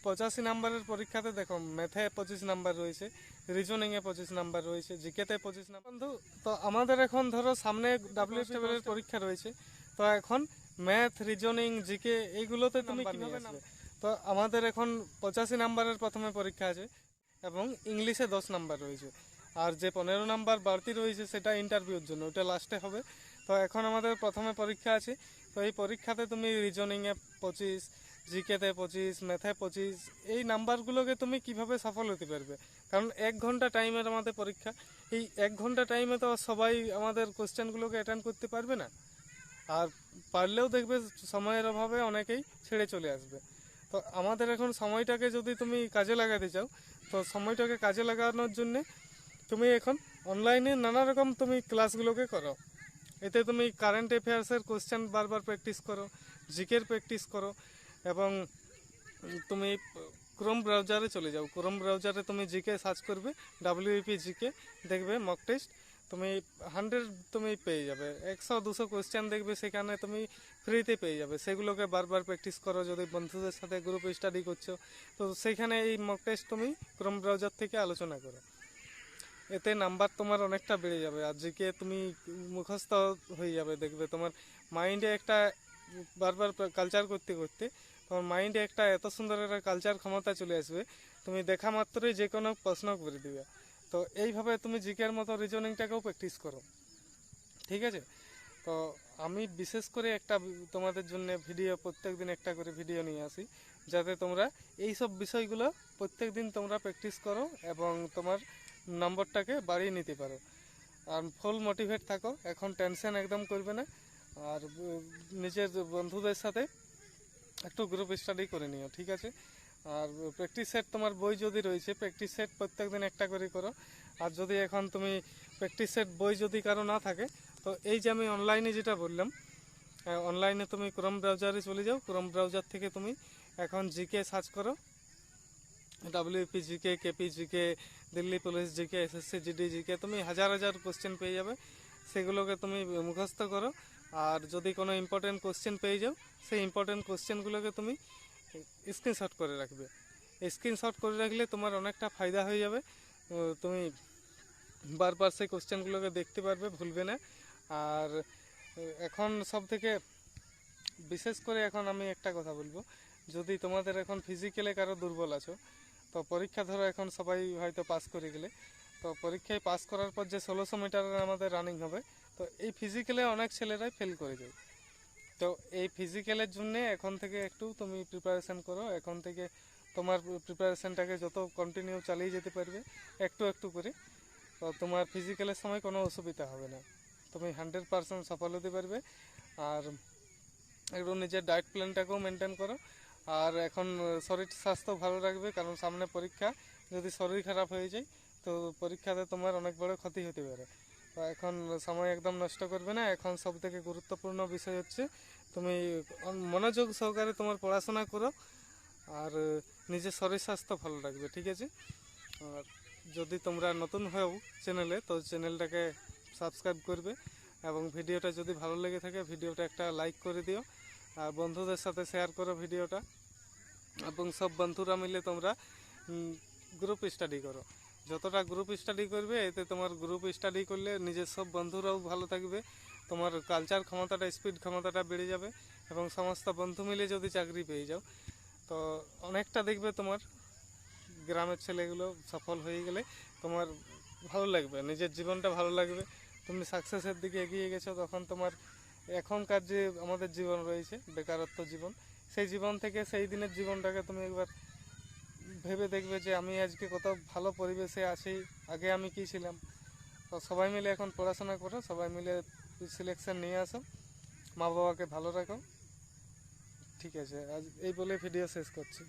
85 নাম্বারের পরীক্ষাতে দেখো ম্যাথে 25 নাম্বার রয়েছে, রিজনিংয়ে 25 নাম্বার রয়েছে, জিকেতে 25 নাম্বার। বন্ধু, তো আমাদের এখন ধরো সামনে WFTL এর পরীক্ষা রয়েছে, তো এখন ম্যাথ, রিজনিং, জিকে এইগুলোতে তুমি কিভাবে আসবে? তো আমাদের এখন 85 নাম্বারের প্রথমে পরীক্ষা আছে এবং ইংলিশে 10 নাম্বার রয়েছে, আর যে 15 নাম্বার বাড়তি রয়েছে সেটা ইন্টারভিউর জন্য, ওটা লাস্টে হবে। তো এখন আমাদের প্রথমে পরীক্ষা আছে, তো এই পরীক্ষাতে তুমি রিজনিংয়ে 25, জিকেতে 25, ম্যাথে 25, এই নাম্বারগুলোকে তুমি কিভাবে সফল হতে পারবে? কারণ 1 ঘন্টা টাইমের আমাদের পরীক্ষা, এই 1 ঘন্টা টাইমে তো সবাই আমাদের কোশ্চেনগুলোকে অ্যাটেন্ড করতে পারবে না, আর পারলেও দেখবে সময়ের অভাবে অনেকেই ছেড়ে চলে আসবে। তো আমাদের এখন সময়টাকে যদি তুমি কাজে লাগাতে চাও, তো সময়টাকে কাজে লাগানোর জন্যে তুমি এখন অনলাইনে নানা রকম তুমি ক্লাসগুলোকে করো। এতে তুমি কারেন্ট অ্যাফেয়ার্সের কোশ্চেন বারবার প্র্যাকটিস করো, জিকের প্র্যাকটিস করো, এবং তুমি ক্রোম ব্রাউজারে চলে যাও, ক্রোম ব্রাউজারে তুমি জিকে সার্চ করবে, WEP জিকে, দেখবে মক টেস্ট তুমি 100 তুমি পেয়ে যাবে, 100-200 কোশ্চেন দেখবে সেখানে তুমি ফ্রিতে পেয়ে যাবে। সেগুলোকে বারবার প্র্যাকটিস করো। যদি বন্ধুদের সাথে গ্রুপ স্টাডি করছো, তো সেখানে এই মক টেস্ট তুমি ক্রোম ব্রাউজার থেকে আলোচনা করো, এতে নাম্বার তোমার অনেকটা বেড়ে যাবে। আর জিকে তুমি মুখস্থ হয়ে যাবে, দেখবে তোমার মাইন্ডে একটা বারবার কালচার করতে করতে তোমার মাইন্ডে একটা এত সুন্দর একটা কালচার ক্ষমতা চলে আসবে, তুমি দেখা মাত্রই যে কোনো প্রশ্ন করে দিবে। তো এইভাবে তুমি জিকের মতো রিজনিংটাকেও প্র্যাকটিস করো, ঠিক আছে? তো আমি বিশেষ করে একটা তোমাদের জন্য ভিডিও, প্রত্যেক দিন একটা করে ভিডিও নিয়ে আসি, যাতে তোমরা এই সব বিষয়গুলো প্রত্যেক দিন তোমরা প্র্যাকটিস করো এবং তোমার নম্বরটাকে বাড়িয়ে নিতে পারো। আর ফুল মোটিভেট থাকো, এখন টেনশন একদম করবে না। আর নিজের বন্ধুদের সাথে একটু গ্রুপ স্টাডি করে নিও, ঠিক আছে? আর প্র্যাকটিস সেট তোমার বই যদি রয়েছে, প্র্যাকটিস সেট প্রত্যেক দিন একটা করে করো। আর যদি এখন তুমি প্র্যাকটিস সেট বই যদি কারো না থাকে, তো এই যে আমি অনলাইনে যেটা বললাম, অনলাইনে তুমি ক্রোম ব্রাউজারে চলে যাও, ক্রোম ব্রাউজার থেকে তুমি এখন জিকে সার্চ করো, WEP GK, KP GK, Delhi police GK, SSC GD GK, তুমি হাজার হাজার কোশ্চেন পেয়ে যাবে। সেগুলোকে তুমি মুখস্থ করো, আর যদি কোনো ইম্পর্টেন্ট কোশ্চেন পেয়ে যাও, সেই ইম্পর্টেন্ট কোশ্চেনগুলোকে তুমি স্ক্রিনশট করে রাখবে। স্ক্রিনশট করে রাখলে তোমার অনেকটা ফায়দা হয়ে যাবে, তুমি বারবার সেই কোশ্চেনগুলোকে দেখতে পারবে, ভুলবে না। আর এখন সব থেকে বিশেষ করে এখন আমি একটা কথা বলবো, যদি তোমাদের এখন ফিজিক্যালে কারো দুর্বল আছো, তো পরীক্ষা ধরো এখন সবাই হয়তো পাস করে গেলে, তো পরীক্ষায় পাস করার পর যে 1600 মিটারের আমাদের রানিং হবে, তো এই ফিজিক্যালে অনেক ছেলেরাই ফেল করে যায়। তো এই ফিজিক্যালের জন্যে এখন থেকে একটু তুমি প্রিপারেশান করো, এখন থেকে তোমার প্রিপারেশানটাকে যত কন্টিনিউ চালিয়ে যেতে পারবে একটু একটু করে, তো তোমার ফিজিক্যালের সময় কোনো অসুবিধা হবে না, তুমি 100% সফল হতে পারবে। আর একটু নিজের ডায়েট প্ল্যানটাকেও মেনটেন করো। আর এখন শরীর স্বাস্থ্য ভালো রাখবে, কারণ সামনে পরীক্ষা, যদি শরীর খারাপ হয়ে যায় তো পরীক্ষাতে তোমার অনেক বড় ক্ষতি হতে পারে। তো এখন সময় একদম নষ্ট করবে না, এখন সব থেকে গুরুত্বপূর্ণ বিষয় হচ্ছে তুমি মনোযোগ সহকারে তোমার পড়াশোনা করো, আর নিজের শরীর স্বাস্থ্য ভালো রাখবে, ঠিক আছে? আর যদি তোমরা নতুন হও চ্যানেলে, তো চ্যানেলটাকে সাবস্ক্রাইব করবে, এবং ভিডিওটা যদি ভালো লেগে থাকে ভিডিওটা একটা লাইক করে দিও, আর বন্ধুদের সাথে শেয়ার করো ভিডিওটা, এবং সব বন্ধুরা মিলে তোমরা গ্রুপ স্টাডি করো। যতটা গ্রুপ স্টাডি করবে, এতে তোমার গ্রুপ স্টাডি করলে নিজের সব বন্ধুরাও ভালো থাকবে, তোমার কালচার ক্ষমতাটা, স্পিড ক্ষমতাটা বেড়ে যাবে, এবং সমস্ত বন্ধু মিলে যদি চাকরি পেয়ে যাও, তো অনেকটা দেখবে তোমার গ্রামের ছেলেগুলো সফল হয়ে গেলে তোমার ভালো লাগবে, নিজের জীবনটা ভালো লাগবে, তুমি সাকসেসের দিকে এগিয়ে গেছো। তখন তোমার এখনকার যে আমাদের জীবন রয়েছে, বেকারত্ব জীবন, সেই জীবন থেকে সেই দিনের জীবনটাকে তুমি একবার ভেবে দেখবে যে আমি আজকে কত ভালো পরিবেশে আছি, আগে আমি কী ছিলাম। তো সবাই মিলে এখন পড়াশোনা করো, সবাই মিলে সিলেকশন নিয়ে আসো, মা বাবাকে ভালো রাখো, ঠিক আছে? আজ এই বলে ভিডিও শেষ করছি।